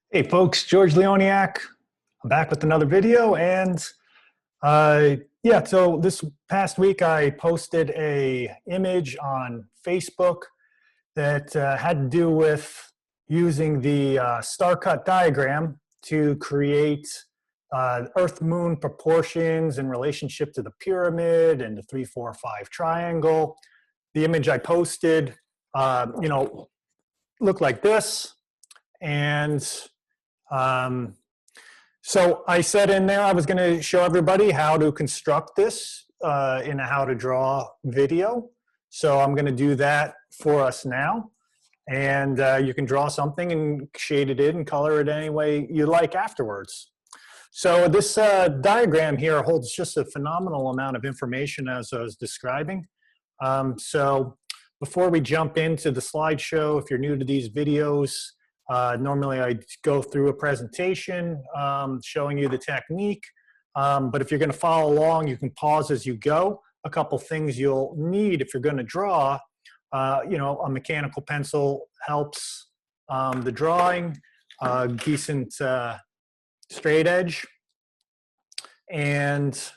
Hey folks, George Leoniak. I'm back with another video, and yeah, so this past week I posted a image on Facebook that had to do with using the star cut diagram to create Earth-Moon proportions in relationship to the pyramid and the 3-4-5 triangle. The image I posted, looked like this, and so I said in there I was going to show everybody how to construct this in a how to draw video. So I'm going to do that for us now. And you can draw something and shade it in and color it any way you like afterwards. So this diagram here holds just a phenomenal amount of information as I was describing. So before we jump into the slideshow, if you're new to these videos, normally I go through a presentation showing you the technique, but if you're going to follow along, you can pause as you go. A couple things you'll need if you're going to draw, a mechanical pencil helps the drawing, decent straight edge, and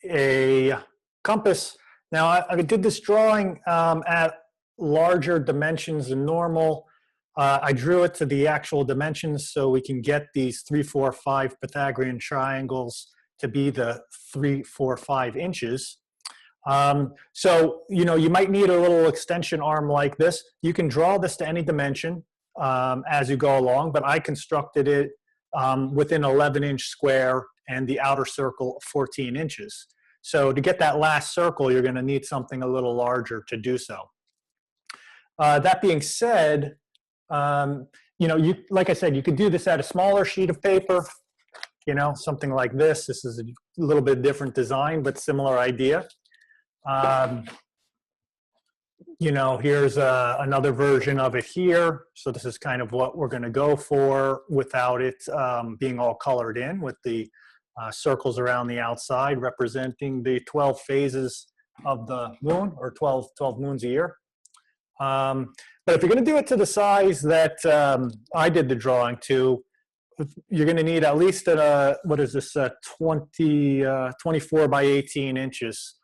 a compass. Now I did this drawing at larger dimensions than normal. I drew it to the actual dimensions so we can get these 3-4-5 Pythagorean triangles to be the 3-4-5 inches. So, you might need a little extension arm like this. You can draw this to any dimension as you go along, but I constructed it within 11-inch square and the outer circle 14 inches. So to get that last circle, you're going to need something a little larger to do so. That being said, like I said, you could do this at a smaller sheet of paper, something like this. This is a little bit different design, but similar idea. Here's another version of it here. So this is kind of what we're going to go for without it being all colored in, with the circles around the outside representing the 12 phases of the moon, or 12 moons a year. But if you're going to do it to the size that I did the drawing to, you're going to need at least what is this, 24 by 18 inches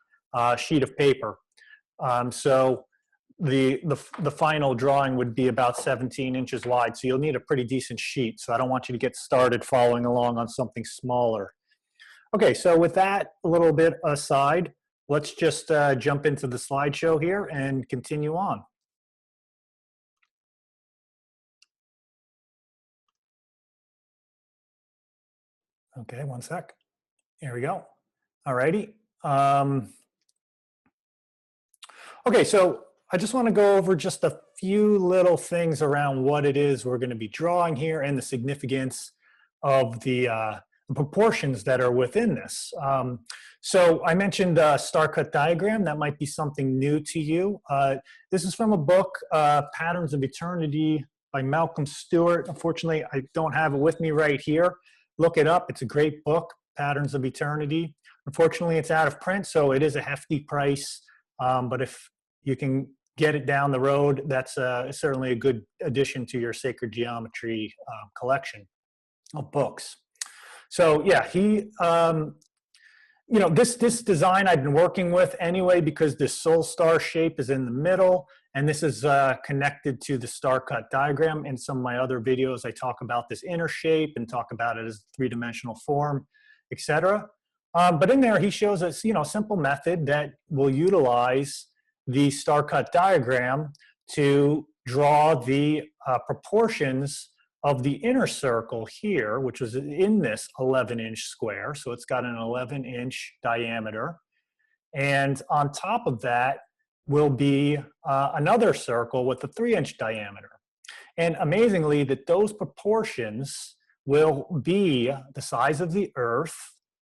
sheet of paper. So the final drawing would be about 17 inches wide. So you'll need a pretty decent sheet. So I don't want you to get started following along on something smaller. Okay, so with that a little bit aside, let's just jump into the slideshow here and continue on. Okay, one sec. Here we go. All righty. Okay, so I just want to go over just a few little things around what it is we're going to be drawing here and the significance of the proportions that are within this. So I mentioned star cut diagram. That might be something new to you. This is from a book, Patterns of Eternity by Malcolm Stewart. Unfortunately, I don't have it with me right here. Look it up. It's a great book, Patterns of Eternity. Unfortunately, it's out of print, so it is a hefty price. But if you can get it down the road, that's certainly a good addition to your sacred geometry collection of books. So yeah, he, this design I've been working with anyway, because this soul star shape is in the middle, and this is connected to the star cut diagram. In some of my other videos, I talk about this inner shape and talk about it as three-dimensional form, etc. But in there, he shows us, a simple method that will utilize the star cut diagram to draw the proportions of the inner circle here, which was in this 11-inch square. So it's got an 11-inch diameter. And on top of that will be another circle with a 3-inch diameter. And amazingly, that those proportions will be the size of the Earth,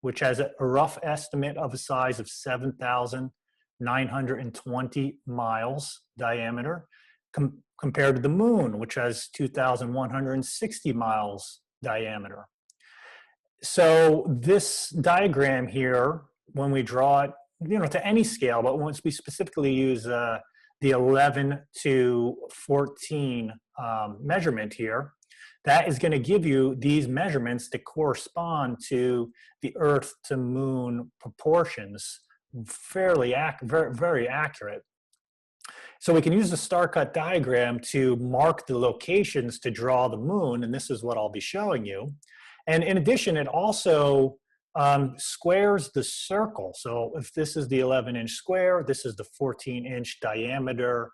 which has a rough estimate of a size of 7,920 miles diameter, compared to the moon, which has 2,160 miles diameter. So this diagram here, when we draw it, to any scale, but once we specifically use the 11 to 14 measurement here, that is going to give you these measurements that correspond to the Earth to Moon proportions, very, very accurate. So we can use the star cut diagram to mark the locations to draw the moon, and this is what I'll be showing you. And in addition, it also squares the circle. So if this is the 11-inch square, this is the 14-inch diameter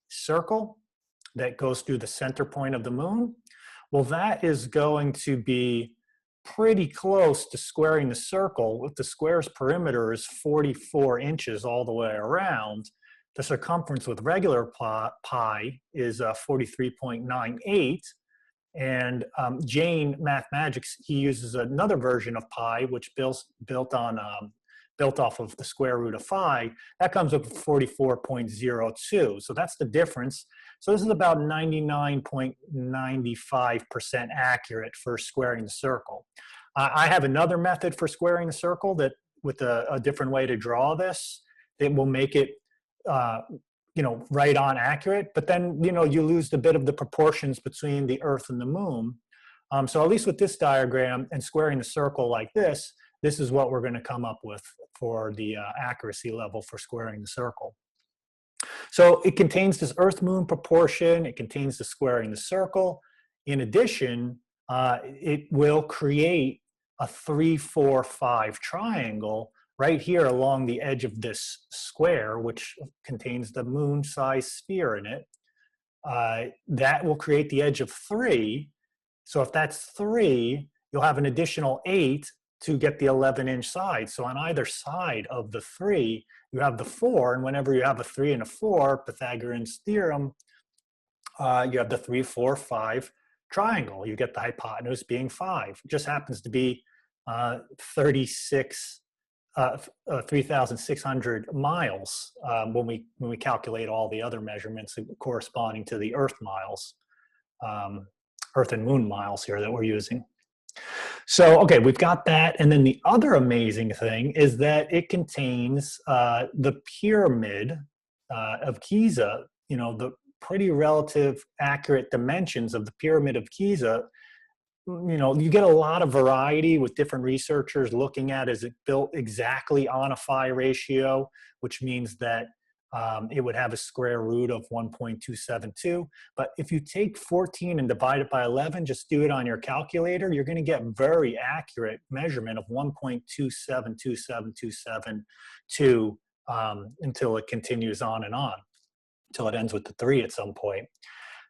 circle that goes through the center point of the moon. Well, that is going to be pretty close to squaring the circle. If the square's perimeter is 44 inches all the way around, the circumference with regular pi is 43.98. And Jane Mathemagics, he uses another version of pi, which built off of the square root of phi. That comes up with 44.02. So that's the difference. So this is about 99.95% accurate for squaring the circle. I have another method for squaring the circle that, with a different way to draw this, that will make it right on accurate, but then, you lose a bit of the proportions between the Earth and the moon. So at least with this diagram and squaring the circle like this is what we're going to come up with for the accuracy level for squaring the circle. So it contains this Earth-Moon proportion, it contains the squaring the circle. In addition, it will create a 3, 4, 5 triangle right here along the edge of this square, which contains the moon-sized sphere in it. That will create the edge of 3. So if that's 3, you'll have an additional 8 to get the 11-inch side. So on either side of the 3, you have the 4, and whenever you have a 3 and a 4, Pythagorean's theorem, you have the 3, 4, 5 triangle. You get the hypotenuse being 5. It just happens to be 3,600 miles when we calculate all the other measurements corresponding to the Earth miles, Earth and Moon miles here that we're using. So, okay, we've got that. And then the other amazing thing is that it contains the pyramid of Giza, the pretty relative accurate dimensions of the pyramid of Giza. You get a lot of variety with different researchers looking at, is it built exactly on a phi ratio, which means that it would have a square root of 1.272. But if you take 14 and divide it by 11, just do it on your calculator, you're going to get very accurate measurement of 1.272727 until it continues on and on, until it ends with the 3 at some point.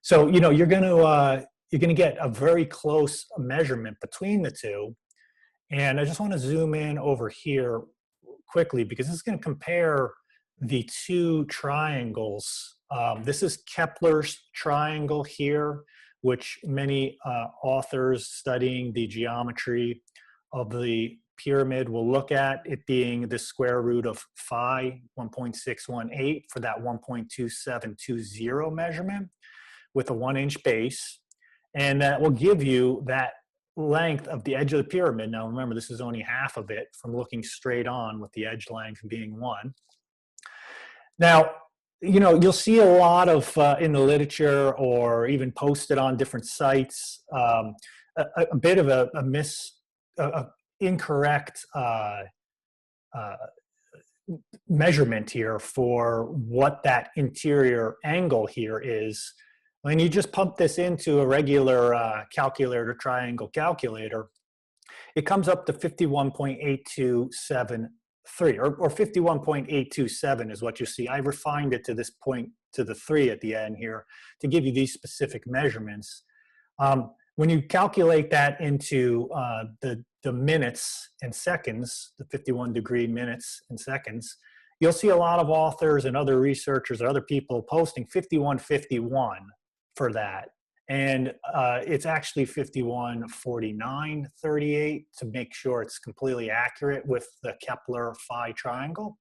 So, you're going to get a very close measurement between the two. And I just want to zoom in over here quickly because this is going to compare the two triangles. This is Kepler's triangle here, which many authors studying the geometry of the pyramid will look at it being the square root of phi, 1.618, for that 1.2720 measurement with a 1-inch base. And that will give you that length of the edge of the pyramid. Now remember, this is only half of it from looking straight on, with the edge length being 1. Now, you'll see a lot of in the literature or even posted on different sites, a bit of a incorrect measurement here for what that interior angle here is. When you just pump this into a regular calculator, triangle calculator, it comes up to 51.8273, or 51.827 is what you see. I refined it to this point, to the 3 at the end here, to give you these specific measurements. When you calculate that into the minutes and seconds, the 51-degree minutes and seconds, you'll see a lot of authors and other researchers or other people posting 5151 for that. And it's actually 514938 to make sure it's completely accurate with the Kepler phi triangle.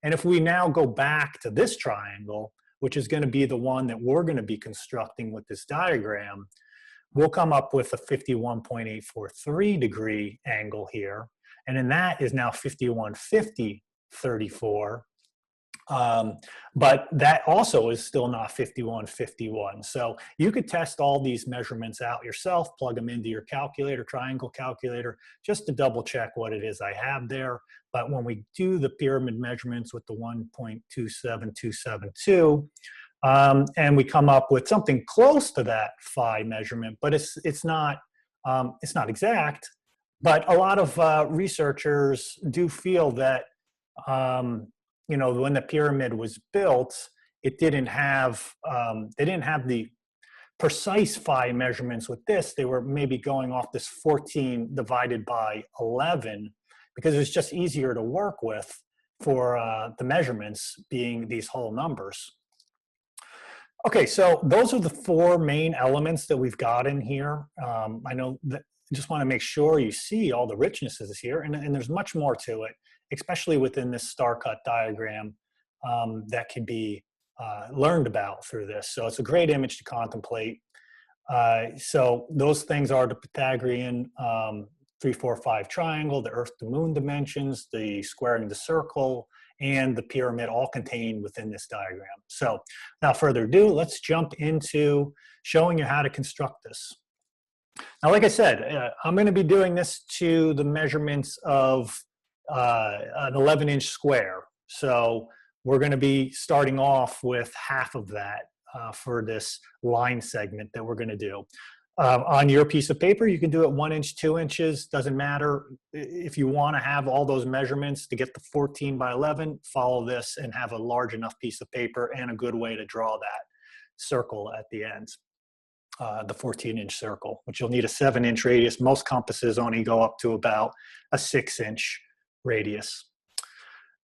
And if we now go back to this triangle, which is going to be the one that we're going to be constructing with this diagram, we'll come up with a 51.843 degree angle here. And then that is now 5150.34. But that also is still not 5151. So you could test all these measurements out yourself, plug them into your calculator, triangle calculator, just to double check what it is I have there. But when we do the pyramid measurements with the 1.27272, and we come up with something close to that phi measurement, but it's not exact. But a lot of researchers do feel that you know, when the pyramid was built, it didn't have they didn't have the precise phi measurements with this. They were maybe going off this 14 divided by 11 because it was just easier to work with for the measurements being these whole numbers. Okay, so those are the four main elements that we've got in here. I know that I just want to make sure you see all the richnesses here, and there's much more to it, especially within this star cut diagram that can be learned about through this. So it's a great image to contemplate. So those things are the Pythagorean 3, 4, 5 triangle, the Earth to Moon dimensions, the squaring the circle, and the pyramid, all contained within this diagram. So without further ado, let's jump into showing you how to construct this. Now, like I said, I'm going to be doing this to the measurements of an 11-inch square. So we're going to be starting off with half of that for this line segment that we're going to do. On your piece of paper, you can do it 1 inch, 2 inches, doesn't matter. If you want to have all those measurements to get the 14 by 11, follow this and have a large enough piece of paper and a good way to draw that circle at the end, the 14-inch circle, which you'll need a 7-inch radius. Most compasses only go up to about a 6-inch radius.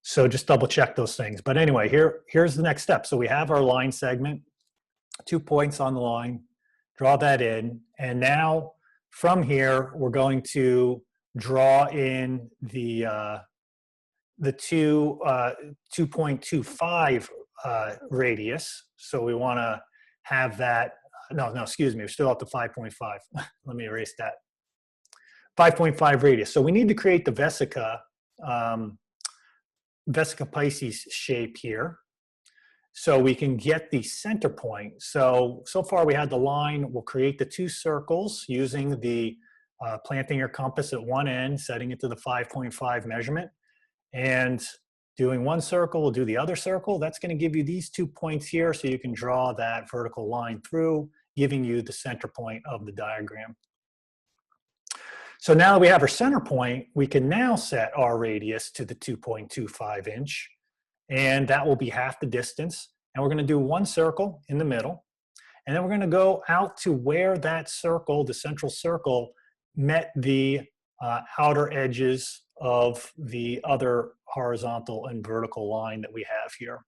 So just double check those things. But anyway, here's the next step. So we have our line segment, 2 points on the line. Draw that in, and now from here we're going to draw in the 2.25 radius. So we want to have that. No, excuse me. We're still up to 5.5. Let me erase that. 5.5 radius. So we need to create the vesica Pisces shape here, so we can get the center point. So far we had the line. We'll create the 2 circles using the planting your compass at one end, setting it to the 5.5 measurement, and doing one circle, we'll do the other circle. That's going to give you these 2 points here, so you can draw that vertical line through, giving you the center point of the diagram. So now that we have our center point, we can now set our radius to the 2.25 inch. And that will be half the distance. And we're going to do one circle in the middle. And then we're going to go out to where that circle, the central circle, met the outer edges of the other horizontal and vertical line that we have here.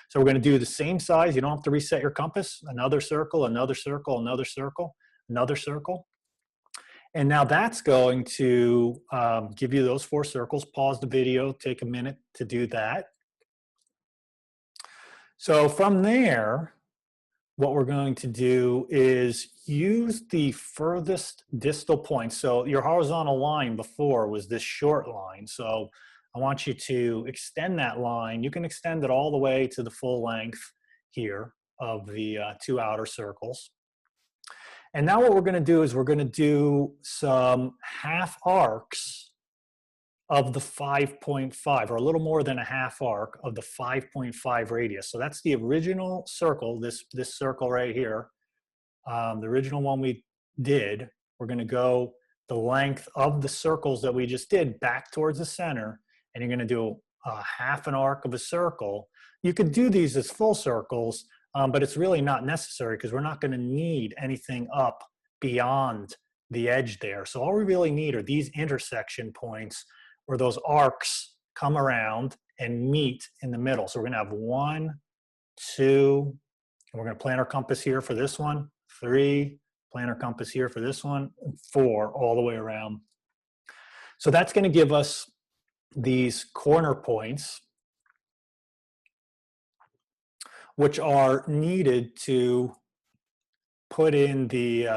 So we're going to do the same size. You don't have to reset your compass. Another circle, another circle, another circle, another circle. And now that's going to give you those 4 circles. Pause the video, take a minute to do that. So from there, what we're going to do is use the furthest distal point. So your horizontal line before was this short line. So I want you to extend that line. You can extend it all the way to the full length here of the 2 outer circles. And now what we're going to do is we're going to do some half arcs of the 5.5, or a little more than a half arc of the 5.5 radius. So that's the original circle, this circle right here, the original one we did. We're going to go the length of the circles that we just did back towards the center, and you're going to do a half an arc of a circle. You could do these as full circles, but it's really not necessary because we're not going to need anything up beyond the edge there. So all we really need are these intersection points where those arcs come around and meet in the middle. So we're gonna have 1, 2, and we're gonna plant our compass here for this one, 3, plant our compass here for this one, and 4, all the way around. So that's gonna give us these corner points, which are needed to put in the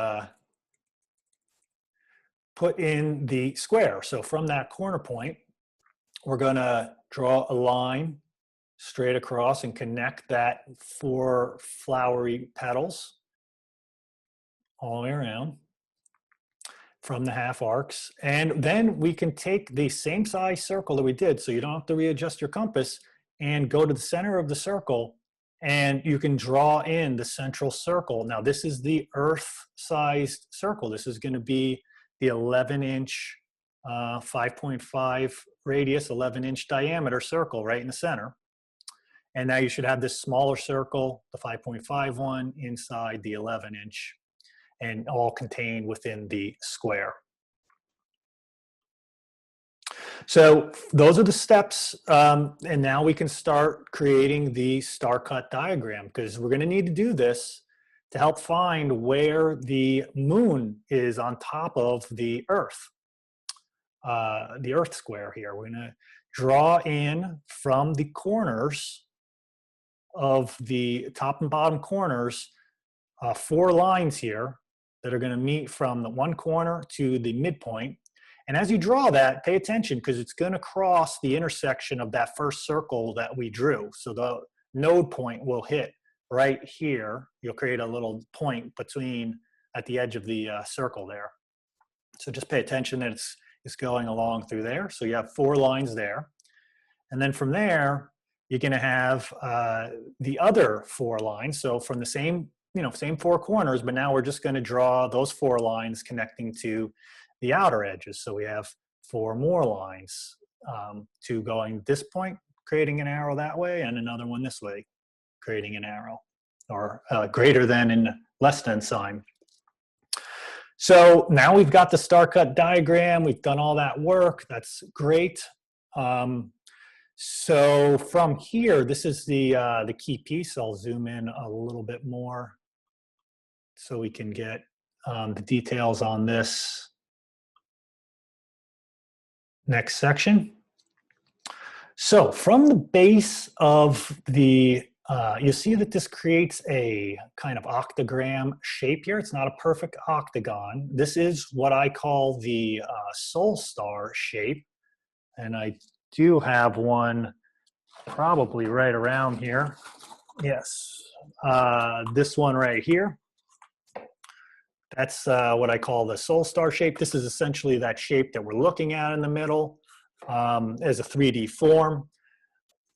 square. So from that corner point, we're going to draw a line straight across and connect that 4 flowery petals all the way around from the half arcs. And then we can take the same size circle that we did, so you don't have to readjust your compass, and go to the center of the circle, and you can draw in the central circle. Now this is the Earth-sized circle. This is going to be the 11-inch, 5.5 radius, 11-inch diameter circle right in the center. And now you should have this smaller circle, the 5.5 one, inside the 11-inch, and all contained within the square. So those are the steps, and now we can start creating the star cut diagram, because we're going to need to do this to help find where the moon is on top of the Earth square here. We're going to draw in from the corners of the top and bottom corners 4 lines here that are going to meet from the one corner to the midpoint. And as you draw that, pay attention, because it's going to cross the intersection of that first circle that we drew. So the node point will hit right here. You'll create a little point between at the edge of the circle there. So just pay attention that it's going along through there. So you have 4 lines there. And then from there, you're going to have the other 4 lines. So from the same 4 corners, but now we're just going to draw those 4 lines connecting to the outer edges. So we have 4 more lines, 2 going this point, creating an arrow that way, and another one this way, creating an arrow, or greater than and less than sign. So now we've got the star cut diagram. We've done all that work. That's great. So from here, this is the key piece. I'll zoom in a little bit more so we can get the details on this next section. So from the base of the, you see that this creates a kind of octagram shape here. It's not a perfect octagon. This is what I call the soul star shape. And I do have one probably right around here. Yes, this one right here. That's what I call the soul star shape. This is essentially that shape that we're looking at in the middle as a 3D form.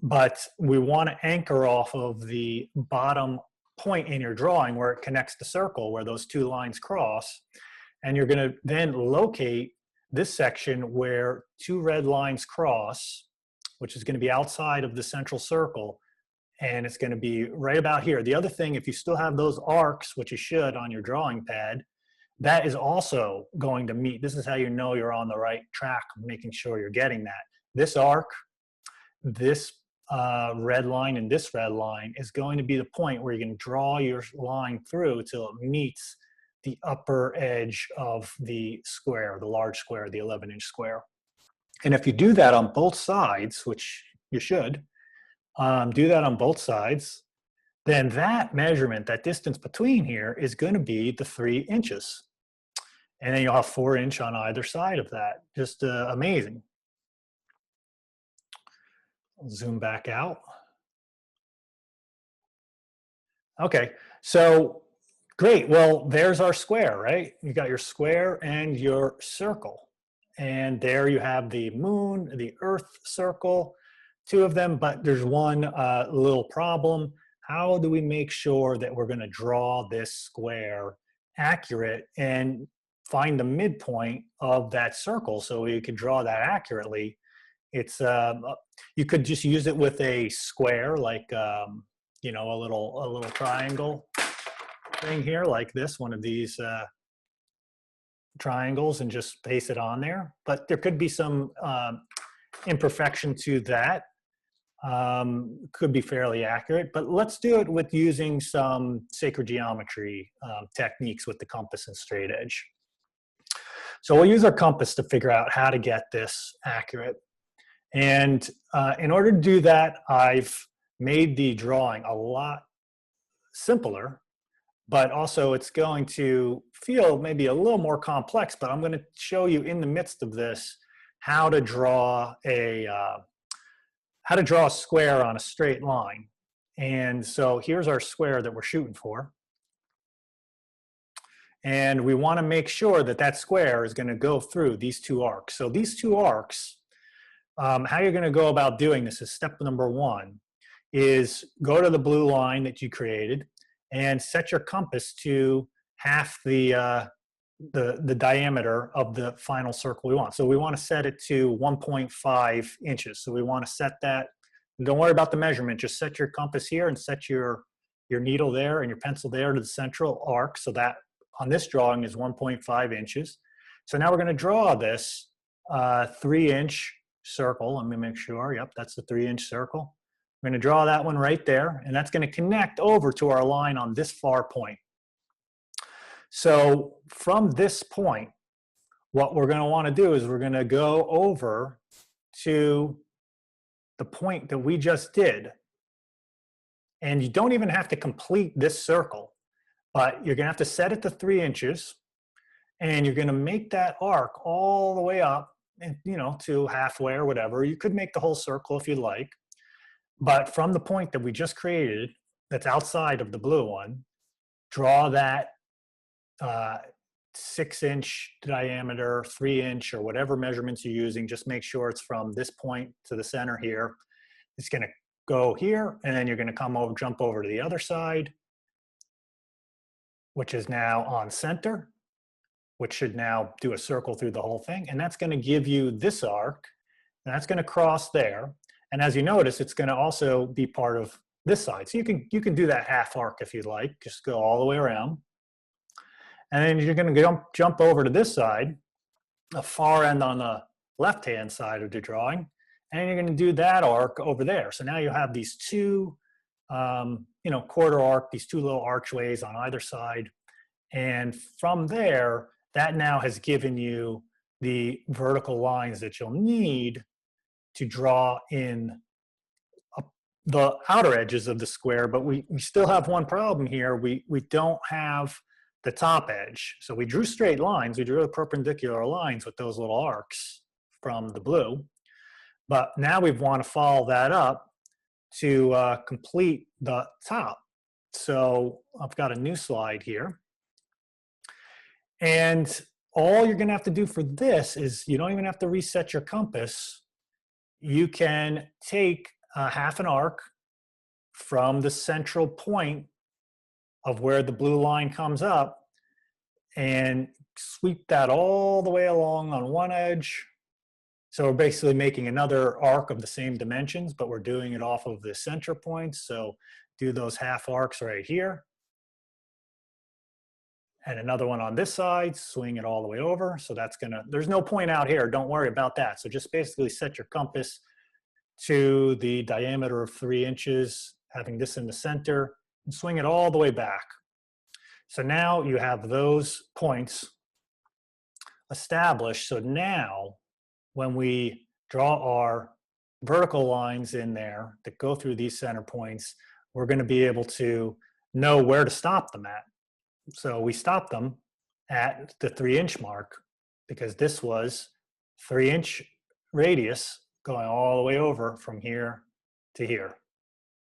But we want to anchor off of the bottom point in your drawing where it connects the circle, where those 2 lines cross. And you're going to then locate this section where 2 red lines cross, which is going to be outside of the central circle, and it's going to be right about here. The other thing, if you still have those arcs, which you should on your drawing pad, that is also going to meet. This is how you know you're on the right track, making sure you're getting that. This arc, this red line, and this red line is going to be the point where you can draw your line through until it meets the upper edge of the square, the large square, the 11-inch square. And if you do that on both sides, which you should, do that on both sides, then that measurement, that distance between here, is going to be the 3 inches. And then you'll have 4 inch on either side of that. Just amazing. I'll zoom back out. Okay, so great. Well, there's our square, right? You got your square and your circle. And there you have the moon, the Earth circle, 2 of them, but there's one little problem. How do we make sure that we're going to draw this square accurate and find the midpoint of that circle so we could draw that accurately? It's you could just use it with a square, like you know, a little triangle thing here, like this, one of these triangles, and just paste it on there. But there could be some imperfection to that. Could be fairly accurate, but let's do it with using some sacred geometry techniques with the compass and straight edge. So we'll use our compass to figure out how to get this accurate. And in order to do that, I've made the drawing a lot simpler, but also it's going to feel maybe a little more complex, but I'm going to show you in the midst of this how to draw a how to draw a square on a straight line. And so here's our square that we're shooting for. And we want to make sure that that square is going to go through these two arcs. So these two arcs, how you're going to go about doing this is step number one is go to the blue line that you created and set your compass to half the diameter of the final circle we want. So we want to set it to 1.5 inches. So we want to set that. Don't worry about the measurement. Just set your compass here and set your needle there and your pencil there to the central arc. So that on this drawing is 1.5 inches. So now we're going to draw this 3-inch circle. Let me make sure. Yep, that's the 3-inch circle. I'm going to draw that one right there, and that's going to connect over to our line on this far point. So from this point, what we're going to want to do is we're going to go over to the point that we just did. And you don't even have to complete this circle, but you're going to have to set it to 3 inches, and you're going to make that arc all the way up, and, to halfway or whatever. You could make the whole circle if you like. But from the point that we just created, that's outside of the blue one, draw that 6-inch diameter, 3-inch, or whatever measurements you're using. Just make sure it's from this point to the center here. It's going to go here, and then you're going to come over, jump over to the other side, which is now on center, which should now do a circle through the whole thing. And that's going to give you this arc, and that's going to cross there. And as you notice, it's going to also be part of this side. So you can do that half arc if you'd like. Just go all the way around. And then you're going to jump over to this side, the far end on the left-hand side of the drawing, and you're going to do that arc over there. So now you have these two, quarter arc, these two little archways on either side. And from there, that now has given you the vertical lines that you'll need to draw in the outer edges of the square. But we still have one problem here. We don't have the top edge. So we drew straight lines. We drew the perpendicular lines with those little arcs from the blue. But now we want to follow that up to complete the top. So I've got a new slide here. And all you're going to have to do for this is you don't even have to reset your compass. You can take half an arc from the central point of where the blue line comes up and sweep that all the way along on one edge. So we're basically making another arc of the same dimensions, but we're doing it off of the center points. So do those half arcs right here. And another one on this side, swing it all the way over. So that's there's no point out here, don't worry about that. So just basically set your compass to the diameter of 3 inches, having this in the center, and swing it all the way back. So now you have those points established. So now when we draw our vertical lines in there that go through these center points, we're going to be able to know where to stop them at. So we stopped them at the 3-inch mark because this was 3-inch radius going all the way over from here to here.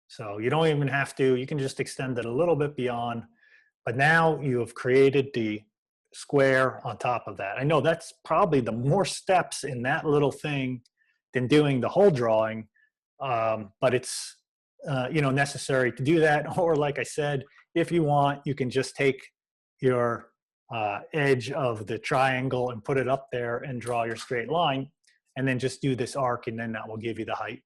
So you don't even have to, you can just extend it a little bit beyond, but now you have created the square on top of that. I know that's probably the more steps in that little thing than doing the whole drawing, but it's necessary to do that. Or like I said, if you want, you can just take your edge of the triangle and put it up there and draw your straight line, and then just do this arc, and then that will give you the height.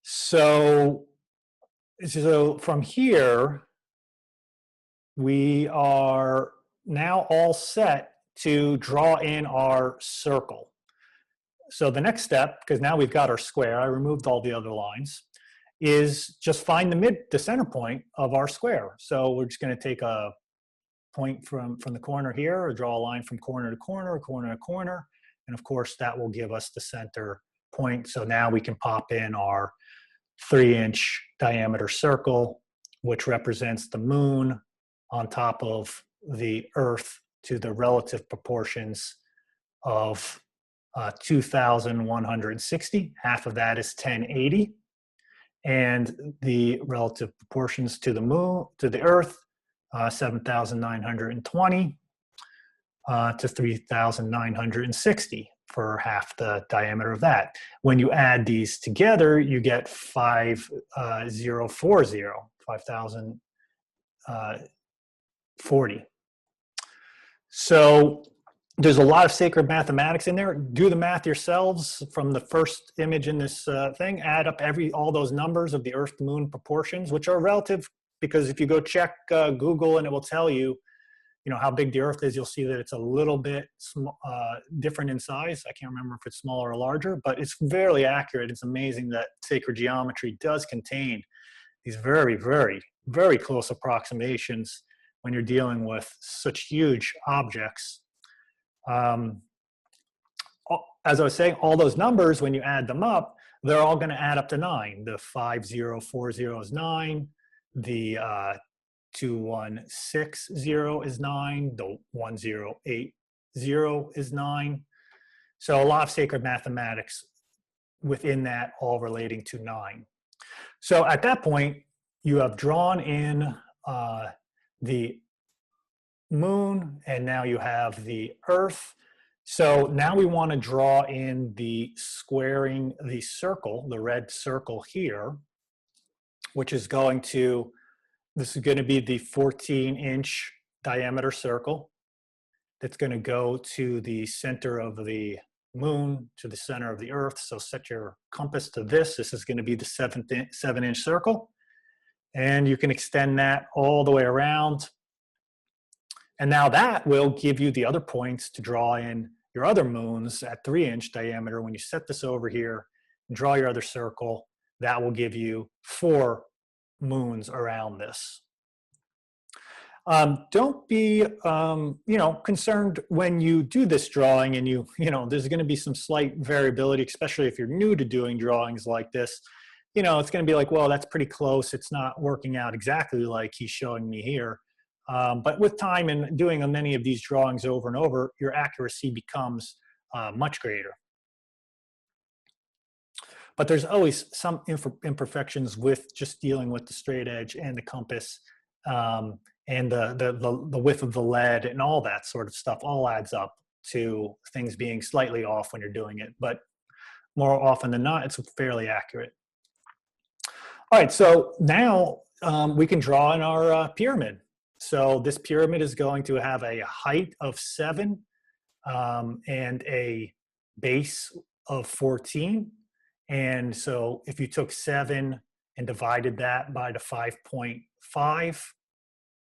So from here, we are now all set to draw in our circle. So the next step, because now we've got our square, I removed all the other lines, is just find the center point of our square. So we're just going to take a point from the corner here, or draw a line from corner to corner, corner to corner, and of course that will give us the center point. So now we can pop in our 3-inch diameter circle, which represents the moon on top of the Earth to the relative proportions of 2,160. Half of that is 1080. And the relative proportions to the moon, to the Earth, 7,920 to 3,960 for half the diameter of that. When you add these together, you get 5,040. So there's a lot of sacred mathematics in there. Do the math yourselves from the first image in this thing. Add up all those numbers of the Earth-Moon proportions, which are relative, because if you go check Google and it will tell you, how big the Earth is, you'll see that it's a little bit different in size. I can't remember if it's smaller or larger, but it's fairly accurate. It's amazing that sacred geometry does contain these very, very, very close approximations when you're dealing with such huge objects. As I was saying, all those numbers, when you add them up, they're all going to add up to 9. The 5040 is 9. The 2160 is 9. The 1080 is 9. So a lot of sacred mathematics within that, all relating to 9. So at that point, you have drawn in the moon, and now you have the Earth. So now we want to draw in the squaring the circle, the red circle here, which is this is going to be the 14-inch diameter circle that's going to go to the center of the moon, to the center of the Earth. So set your compass to this. This is going to be the 7-inch circle. And you can extend that all the way around. And now that will give you the other points to draw in your other moons at 3-inch diameter. When you set this over here and draw your other circle, that will give you 4 moons around this. Don't be, concerned when you do this drawing and there's going to be some slight variability, especially if you're new to doing drawings like this. It's going to be like, well, that's pretty close. It's not working out exactly like he's showing me here. But with time and doing many of these drawings over and over, your accuracy becomes much greater. But there's always some imperfections with just dealing with the straight edge and the compass and the width of the lead and all that sort of stuff all adds up to things being slightly off when you're doing it. But more often than not, it's fairly accurate. All right, so now we can draw in our pyramid. So this pyramid is going to have a height of 7 and a base of 14. And so if you took 7 and divided that by the 5.5,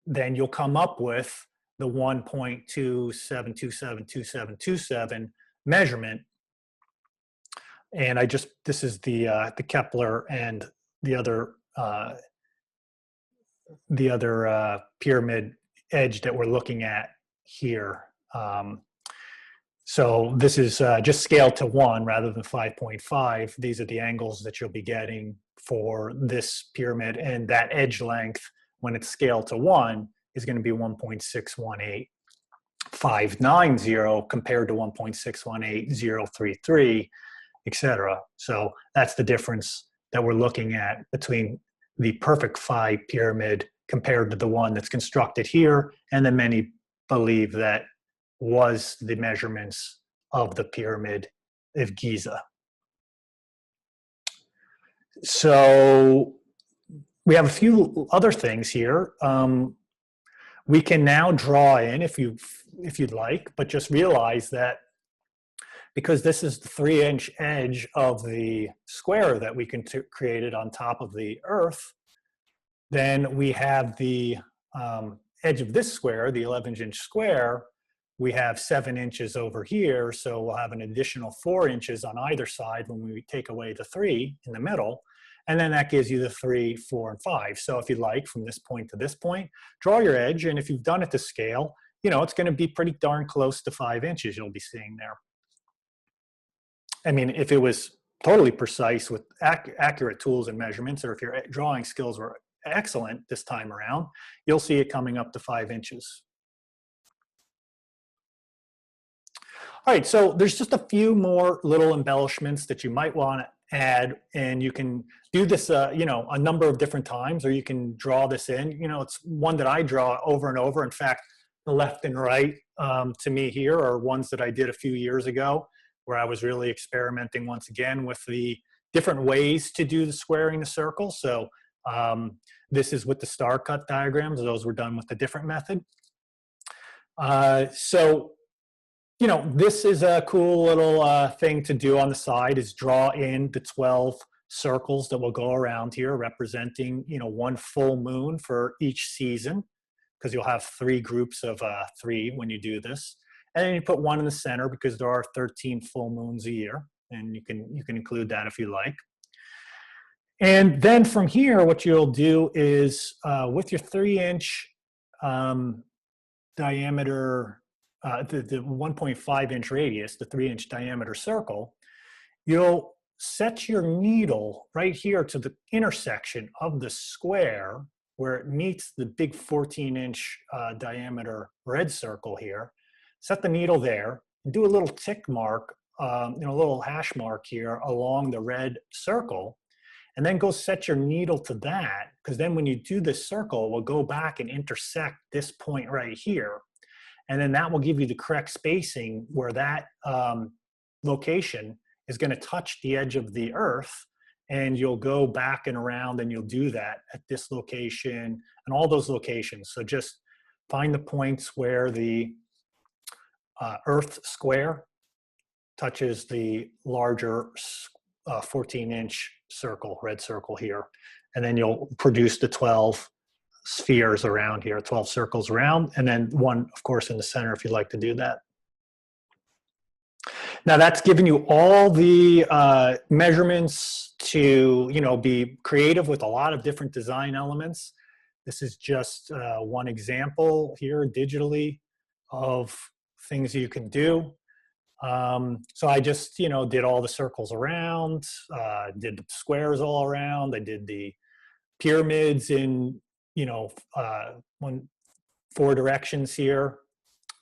then you'll come up with the 1.27272727 measurement. And this is the Kepler and the other pyramid edge that we're looking at here. So this is just scaled to 1 rather than 5.5. These are the angles that you'll be getting for this pyramid, and that edge length, when it's scaled to 1, is going to be 1.618590 compared to 1.618033, etc. So that's the difference that we're looking at between the perfect phi pyramid compared to the one that's constructed here, and then many believe that was the measurements of the pyramid of Giza. So we have a few other things here. We can now draw in, if you'd like, but just realize that because this is the 3-inch edge of the square that we created on top of the Earth, then we have the edge of this square, the 11-inch square, we have 7 inches over here, so we'll have an additional 4 inches on either side when we take away the 3 in the middle, and then that gives you the 3, 4, and 5. So if you like, from this point to this point, draw your edge, and if you've done it to scale, it's going to be pretty darn close to 5 inches you'll be seeing there. I mean, if it was totally precise with accurate tools and measurements, or if your drawing skills were excellent this time around, you'll see it coming up to 5 inches. All right, so there's just a few more little embellishments that you might want to add, and you can do this, you know, a number of different times, or you can draw this in. You know, it's one that I draw over and over. In fact, the left and right to me here are ones that I did a few years ago, where I was really experimenting once again with the different ways to do the squaring the circle. So this is with the star cut diagrams. Those were done with a different method. So you know, this is a cool little thing to do on the side, is draw in the 12 circles that will go around here, representing, you know, one full moon for each season, because you'll have 3 groups of 3 when you do this. And then you put one in the center because there are 13 full moons a year, and you can include that if you like. And then from here, what you'll do is with your 3-inch diameter, the 1.5 inch radius, the 3-inch diameter circle, you'll set your needle right here to the intersection of the square where it meets the big 14-inch diameter red circle here. Set the needle there and do a little tick mark, you know, a little hash mark here along the red circle, and then go set your needle to that, because then when you do this circle, it will go back and intersect this point right here. And then that will give you the correct spacing where that location is going to touch the edge of the earth. And you'll go back and around and you'll do that at this location and all those locations. So just find the points where the earth square touches the larger 14-inch circle, red circle here. And then you'll produce the 12 spheres around here, 12 circles around, and then one, of course, in the center if you'd like to do that. Now that's giving you all the measurements to, you know, be creative with a lot of different design elements. This is just one example here digitally of things you can do. So I just, you know, did all the circles around, did the squares all around. I did the pyramids in, you know, 4 directions here,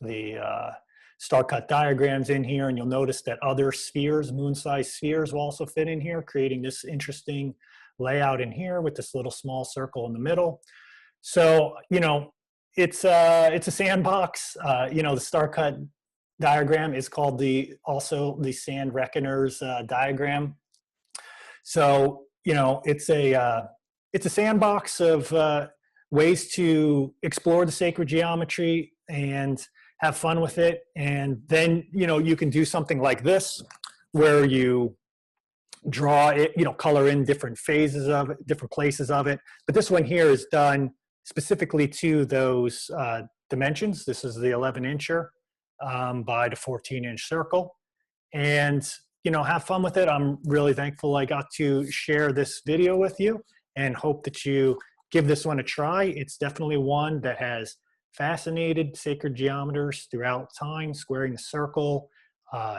the star cut diagrams in here, and you'll notice that other spheres, moon-sized spheres, will also fit in here, creating this interesting layout in here with this little small circle in the middle. So, you know, it's a sandbox. You know, the star cut diagram is called also the sand reckoners diagram. So, you know, it's a sandbox of ways to explore the sacred geometry and have fun with it. And then, you know, you can do something like this where you draw it, you know, color in different phases of it, different places of it. But this one here is done specifically to those dimensions. This is the 11-incher by the 14-inch circle. And, you know, have fun with it. I'm really thankful I got to share this video with you, and hope that you give this one a try. It's definitely one that has fascinated sacred geometers throughout time. Squaring the circle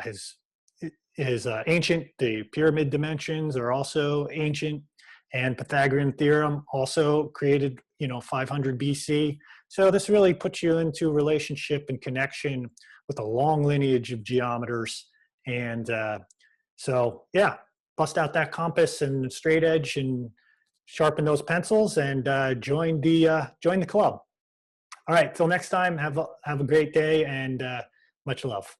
is ancient. The pyramid dimensions are also ancient, and Pythagorean theorem also created, you know, 500 BC. So this really puts you into relationship and connection with a long lineage of geometers. And so, yeah, bust out that compass and straight edge and sharpen those pencils, and join the club. All right, till next time, have a great day, and much love.